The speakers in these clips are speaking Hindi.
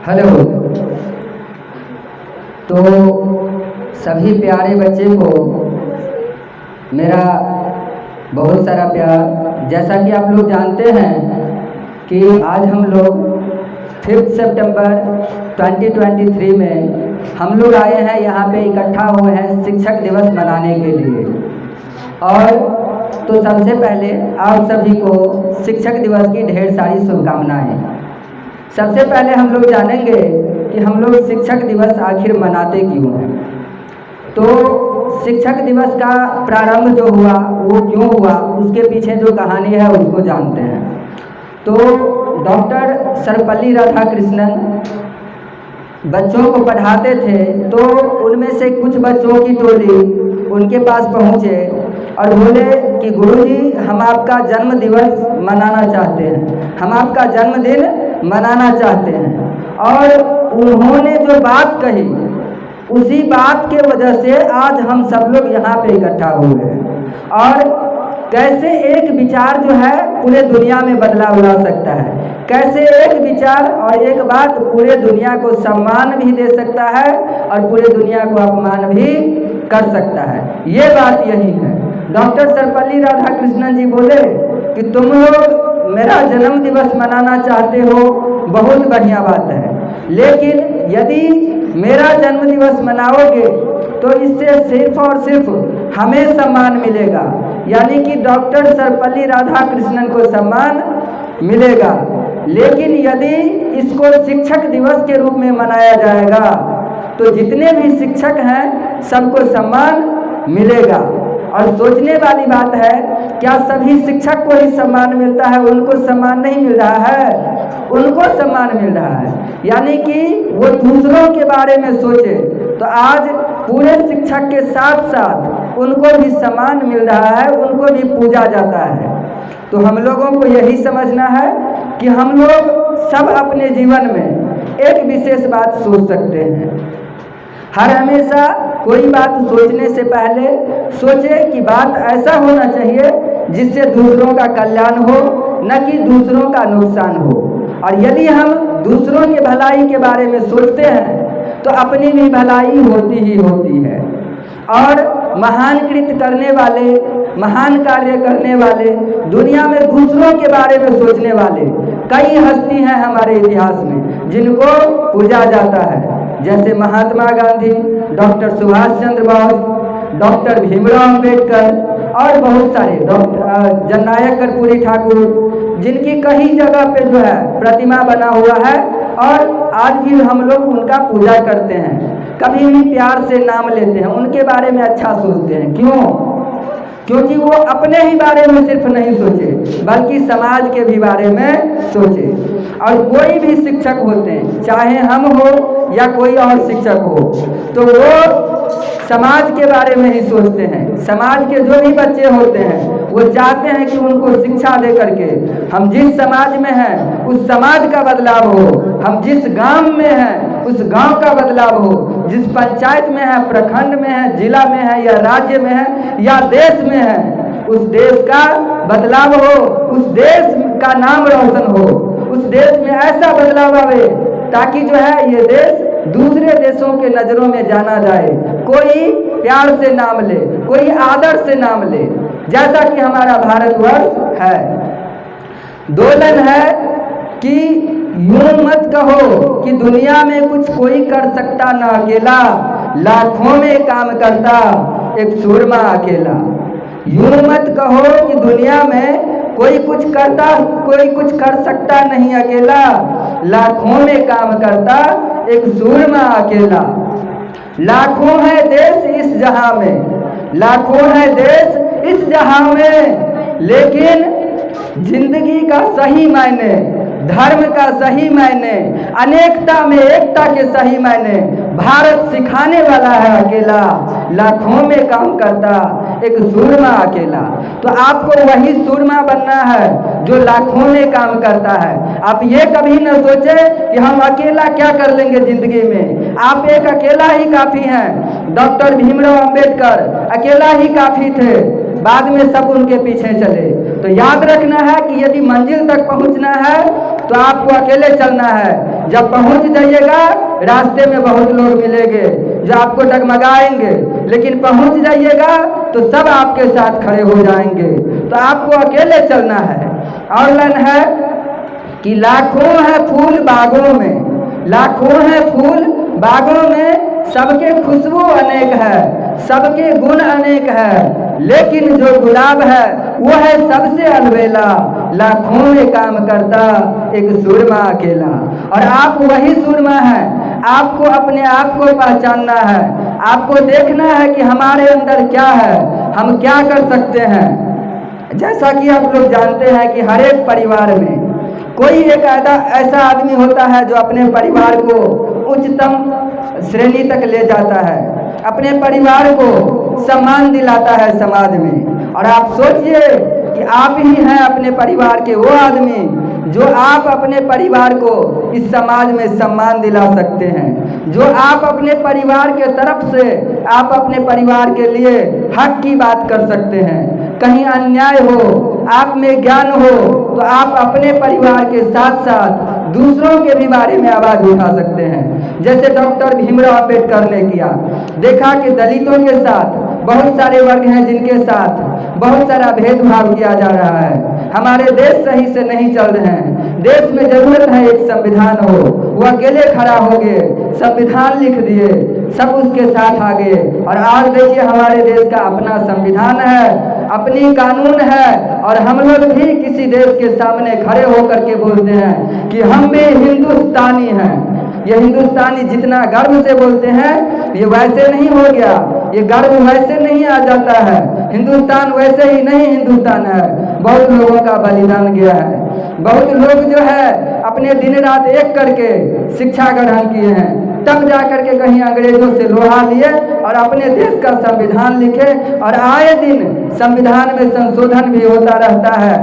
हेलो। तो सभी प्यारे बच्चे को मेरा बहुत सारा प्यार। जैसा कि आप लोग जानते हैं कि आज हम लोग 5 सितंबर 2023 में हम लोग आए हैं, यहाँ पे इकट्ठा हुए हैं शिक्षक दिवस मनाने के लिए। और तो सबसे पहले आप सभी को शिक्षक दिवस की ढेर सारी शुभकामनाएं। सबसे पहले हम लोग जानेंगे कि हम लोग शिक्षक दिवस आखिर मनाते क्यों हैं। तो शिक्षक दिवस का प्रारंभ जो हुआ वो क्यों हुआ, उसके पीछे जो कहानी है उसको जानते हैं। तो डॉक्टर सर्वपल्ली राधाकृष्णन बच्चों को पढ़ाते थे, तो उनमें से कुछ बच्चों की टोली उनके पास पहुँचे और बोले कि गुरुजी, हम आपका जन्म दिवस मनाना चाहते हैं, हम आपका जन्मदिन मनाना चाहते हैं। और उन्होंने जो बात कही उसी बात के वजह से आज हम सब लोग यहाँ पे इकट्ठा हुए हैं। और कैसे एक विचार जो है पूरे दुनिया में बदलाव ला सकता है, कैसे एक विचार और एक बात पूरे दुनिया को सम्मान भी दे सकता है और पूरे दुनिया को अपमान भी कर सकता है, ये बात यही है। डॉक्टर सर्वपल्ली राधाकृष्णन जी बोले कि तुम लोग मेरा जन्म दिवस मनाना चाहते हो, बहुत बढ़िया बात है, लेकिन यदि मेरा जन्म दिवस मनाओगे तो इससे सिर्फ और सिर्फ हमें सम्मान मिलेगा, यानी कि डॉक्टर सर्वपल्ली राधाकृष्णन को सम्मान मिलेगा। लेकिन यदि इसको शिक्षक दिवस के रूप में मनाया जाएगा तो जितने भी शिक्षक हैं सबको सम्मान मिलेगा। और सोचने वाली बात है, क्या सभी शिक्षक को ही सम्मान मिलता है? उनको सम्मान नहीं मिल रहा है, उनको सम्मान मिल रहा है। यानी कि वो दूसरों के बारे में सोचे तो आज पूरे शिक्षक के साथ साथ उनको भी सम्मान मिल रहा है, उनको भी पूजा जाता है। तो हम लोगों को यही समझना है कि हम लोग सब अपने जीवन में एक विशेष बात सोच सकते हैं। हर हमेशा कोई बात सोचने से पहले सोचे कि बात ऐसा होना चाहिए जिससे दूसरों का कल्याण हो, न कि दूसरों का नुकसान हो। और यदि हम दूसरों के भलाई के बारे में सोचते हैं तो अपनी भी भलाई होती ही होती है। और महान कृत्य करने वाले, महान कार्य करने वाले, दुनिया में दूसरों के बारे में सोचने वाले कई हस्ती हैं हमारे इतिहास में जिनको पूजा जाता है, जैसे महात्मा गांधी, डॉक्टर सुभाष चंद्र बोस, डॉक्टर भीमराव अंबेडकर और बहुत सारे, डॉक्टर जननायक कर्पूरी ठाकुर, जिनकी कई जगह पे जो है प्रतिमा बना हुआ है और आज भी हम लोग उनका पूजा करते हैं। कभी भी प्यार से नाम लेते हैं, उनके बारे में अच्छा सोचते हैं। क्यों? क्योंकि वो अपने ही बारे में सिर्फ नहीं सोचे बल्कि समाज के भी बारे में सोचे। और कोई भी शिक्षक होते हैं, चाहे हम हो या कोई और शिक्षक हो, तो वो समाज के बारे में ही सोचते हैं। समाज के जो भी बच्चे होते हैं वो चाहते हैं कि उनको शिक्षा दे करके हम जिस समाज में हैं उस समाज का बदलाव हो, हम जिस गांव में हैं उस गांव का बदलाव हो, जिस पंचायत में है, प्रखंड में है, जिला में है या राज्य में है या देश में है, उस देश का बदलाव हो, उस देश का नाम रोशन हो, उस देश में ऐसा बदलाव आवे ताकि जो है ये देश दूसरे देशों के नज़रों में जाना जाए। कोई प्यार से नाम ले, कोई आदर से नाम ले, जैसा कि हमारा भारतवर्ष है। दोलन है कि यूं मत कहो कि दुनिया में कुछ कोई कर सकता ना अकेला, लाखों में काम करता एक सूरमा अकेला। यूं मत कहो कि दुनिया में कोई कुछ कर सकता नहीं अकेला, लाखों में काम करता एक सूरमा अकेला। लाखों है देश इस जहां में, लाखों है देश इस जहां में, लेकिन जिंदगी का सही मायने, धर्म का सही मायने, अनेकता में एकता के सही मायने भारत सिखाने वाला है अकेला, लाखों में काम करता एक सूरमा अकेला। तो आपको वही सूरमा बनना है जो लाखों में काम करता है। आप ये कभी न सोचे कि हम अकेला क्या कर लेंगे जिंदगी में। आप एक अकेला ही काफी हैं। डॉक्टर भीमराव अंबेडकर अकेला ही काफी थे, बाद में सब उनके पीछे चले। तो याद रखना है कि यदि मंजिल तक पहुंचना है तो आपको अकेले चलना है। जब पहुंच जाइएगा रास्ते में बहुत लोग मिलेंगे जो आपको डगमगाएंगे, लेकिन पहुंच जाइएगा तो सब आपके साथ खड़े हो जाएंगे। तो आपको अकेले चलना है। और लाइन है कि लाखों है फूल बागों में, लाखों है फूल बागों में, सबके खुशबू अनेक है, सबके गुण अनेक है, लेकिन जो गुलाब है वो है सबसे अलबेला, लाखों में काम करता एक सुरमा अकेला। और आप वही सुरमा है। आपको अपने आप को पहचानना है, आपको देखना है कि हमारे अंदर क्या है, हम क्या कर सकते हैं। जैसा कि आप लोग जानते हैं कि हर एक परिवार में कोई एक ऐसा आदमी होता है जो अपने परिवार को उच्चतम श्रेणी तक ले जाता है, अपने परिवार को सम्मान दिलाता है समाज में। और आप सोचिए कि आप ही हैं अपने परिवार के वो आदमी जो आप अपने परिवार को इस समाज में सम्मान दिला सकते हैं, जो आप अपने परिवार के तरफ से आप अपने परिवार के लिए हक की बात कर सकते हैं। कहीं अन्याय हो, आप में ज्ञान हो तो आप अपने परिवार के साथ साथ दूसरों के भी बारे में आवाज उठा सकते हैं। जैसे डॉक्टर भीमराव अंबेडकर ने किया। देखा कि दलितों के साथ बहुत सारे वर्ग हैं जिनके साथ बहुत सारा भेदभाव किया जा रहा है। हमारे देश सही से नहीं चल रहे हैं। देश में जरूरत है एक संविधान हो। वो अकेले खड़ा हो गए, संविधान लिख दिए, सब उसके साथ आ गए। और आज देखिए हमारे देश का अपना संविधान है, अपनी कानून है, और हम लोग भी किसी देश के सामने खड़े होकर के बोलते हैं कि हम भी हिंदुस्तानी हैं। ये हिंदुस्तानी जितना गर्व से बोलते हैं ये वैसे नहीं हो गया, ये गर्व वैसे नहीं आ जाता है। हिंदुस्तान वैसे ही नहीं हिंदुस्तान है, बहुत लोगों का बलिदान गया है। बहुत लोग जो है अपने दिन रात एक करके शिक्षा ग्रहण किए हैं, तब जाकर के कहीं अंग्रेजों से लोहा लिए और अपने देश का संविधान लिखे। और आए दिन संविधान में संशोधन भी होता रहता है,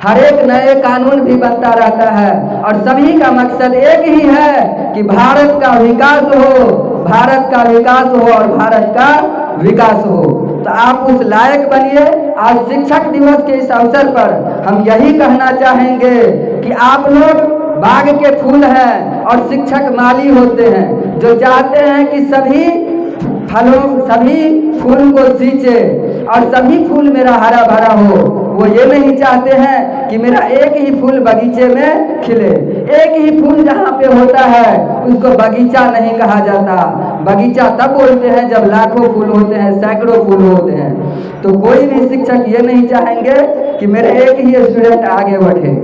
हर एक नए कानून भी बनता रहता है, और सभी का मकसद एक ही है कि भारत का विकास हो, भारत का विकास हो और भारत का विकास हो। तो आप उस लायक बनिए। आज शिक्षक दिवस के इस अवसर पर हम यही कहना चाहेंगे कि आप लोग बाग के फूल हैं और शिक्षक माली होते हैं, जो चाहते हैं कि सभी फलों, सभी फूल को सींचे और सभी फूल मेरा हरा भरा हो। वो ये नहीं चाहते हैं कि मेरा एक ही फूल बगीचे में खिले। एक ही फूल जहाँ पे होता है उसको बगीचा नहीं कहा जाता। बगीचा तब बोलते हैं जब लाखों फूल होते हैं, सैकड़ों फूल होते हैं। तो कोई भी शिक्षक ये नहीं चाहेंगे कि मेरे एक ही स्टूडेंट आगे बढ़े।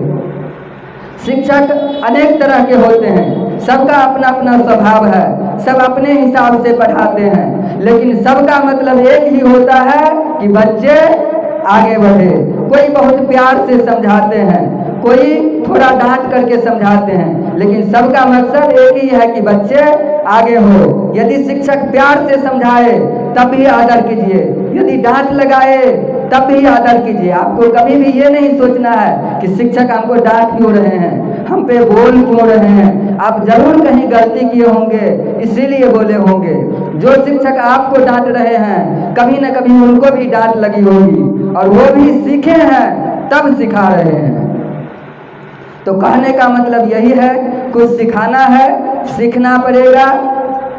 शिक्षक अनेक तरह के होते हैं, सबका अपना अपना स्वभाव है, सब अपने हिसाब से पढ़ाते हैं, लेकिन सबका मतलब एक ही होता है कि बच्चे आगे बढ़े। कोई बहुत प्यार से समझाते हैं, कोई थोड़ा डांट करके समझाते हैं, लेकिन सबका मकसद एक ही है कि बच्चे आगे हो। यदि शिक्षक प्यार से समझाए तब भी आदर कीजिए, यदि डांट लगाए तब भी आदर कीजिए। आपको कभी भी ये नहीं सोचना है कि शिक्षक हमको डांट क्यों रहे हैं, हम पे बोल क्यों रहे हैं। आप जरूर कहीं गलती किए होंगे, इसीलिए बोले होंगे। जो शिक्षक आपको डांट रहे हैं कभी न कभी उनको भी डांट लगी होगी, और वो भी सीखे हैं तब सिखा रहे हैं। तो कहने का मतलब यही है, कुछ सिखाना है, सीखना पड़ेगा।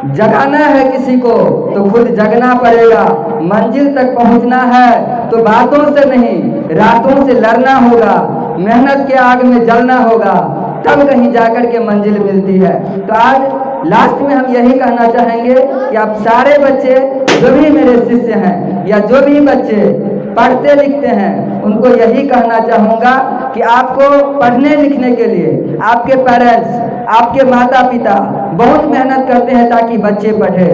जगाना है किसी को तो खुद जगना पड़ेगा। मंजिल तक पहुंचना है तो बातों से नहीं, रातों से लड़ना होगा, मेहनत के आग में जलना होगा, तब कहीं जाकर के मंजिल मिलती है। तो आज लास्ट में हम यही कहना चाहेंगे कि आप सारे बच्चे जो भी मेरे शिष्य हैं या जो भी बच्चे पढ़ते लिखते हैं उनको यही कहना चाहूँगा कि आपको पढ़ने लिखने के लिए आपके पेरेंट्स, आपके माता पिता बहुत मेहनत करते हैं ताकि बच्चे पढ़े।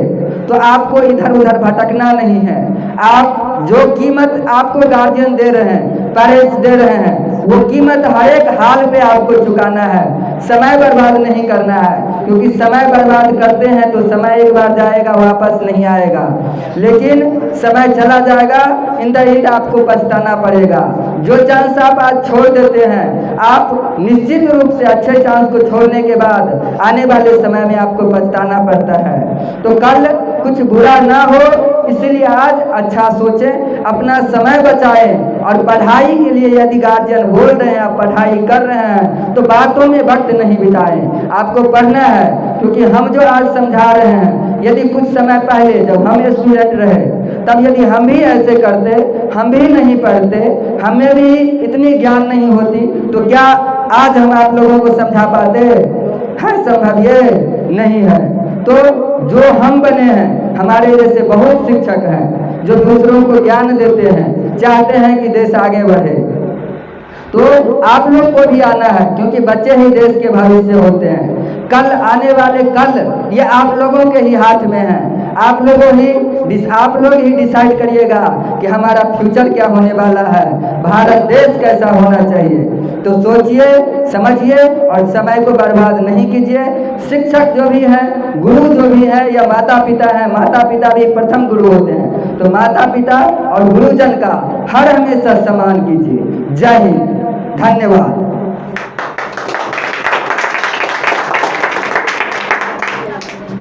तो आपको इधर उधर भटकना नहीं है। आप जो कीमत आपको गार्जियन दे रहे हैं, पेरेंट्स दे रहे हैं, वो कीमत हर एक हाल पे आपको चुकाना है। समय बर्बाद नहीं करना है, क्योंकि समय बर्बाद करते हैं तो समय एक बार जाएगा, वापस नहीं आएगा। लेकिन समय चला जाएगा, इन द एंड आपको पछताना पड़ेगा। जो चांस आप आज छोड़ देते हैं, आप निश्चित रूप से अच्छे चांस को छोड़ने के बाद आने वाले समय में आपको पछताना पड़ता है। तो कल कुछ बुरा ना हो, इसलिए आज अच्छा सोचें, अपना समय बचाएं, और पढ़ाई के लिए यदि गार्जियन बोल रहे हैं, आप पढ़ाई कर रहे हैं, तो बातों में वक्त नहीं बिताएं, आपको पढ़ना है। क्योंकि हम जो आज समझा रहे हैं, यदि कुछ समय पहले जब हम स्टूडेंट रहे, तब यदि हम भी ऐसे करते, हम भी नहीं पढ़ते, हमें भी इतनी ज्ञान नहीं होती, तो क्या आज हम आप लोगों को समझा पाते? है संभव? ये नहीं है। तो जो हम बने हैं, हमारे जैसे बहुत शिक्षक हैं जो दूसरों को ज्ञान देते हैं, चाहते हैं कि देश आगे बढ़े। तो आप लोग को भी आना है, क्योंकि बच्चे ही देश के भविष्य होते हैं। कल आने वाले कल ये आप लोगों के ही हाथ में है। आप लोग ही डिसाइड करिएगा कि हमारा फ्यूचर क्या होने वाला है, भारत देश कैसा होना चाहिए। तो सोचिए, समझिए और समय को बर्बाद नहीं कीजिए। शिक्षक जो भी है, गुरु जो भी है, या माता पिता है, माता पिता भी प्रथम गुरु होते हैं। तो माता पिता और गुरुजन का हर हमेशा सम्मान कीजिए। जय हिंद, धन्यवाद।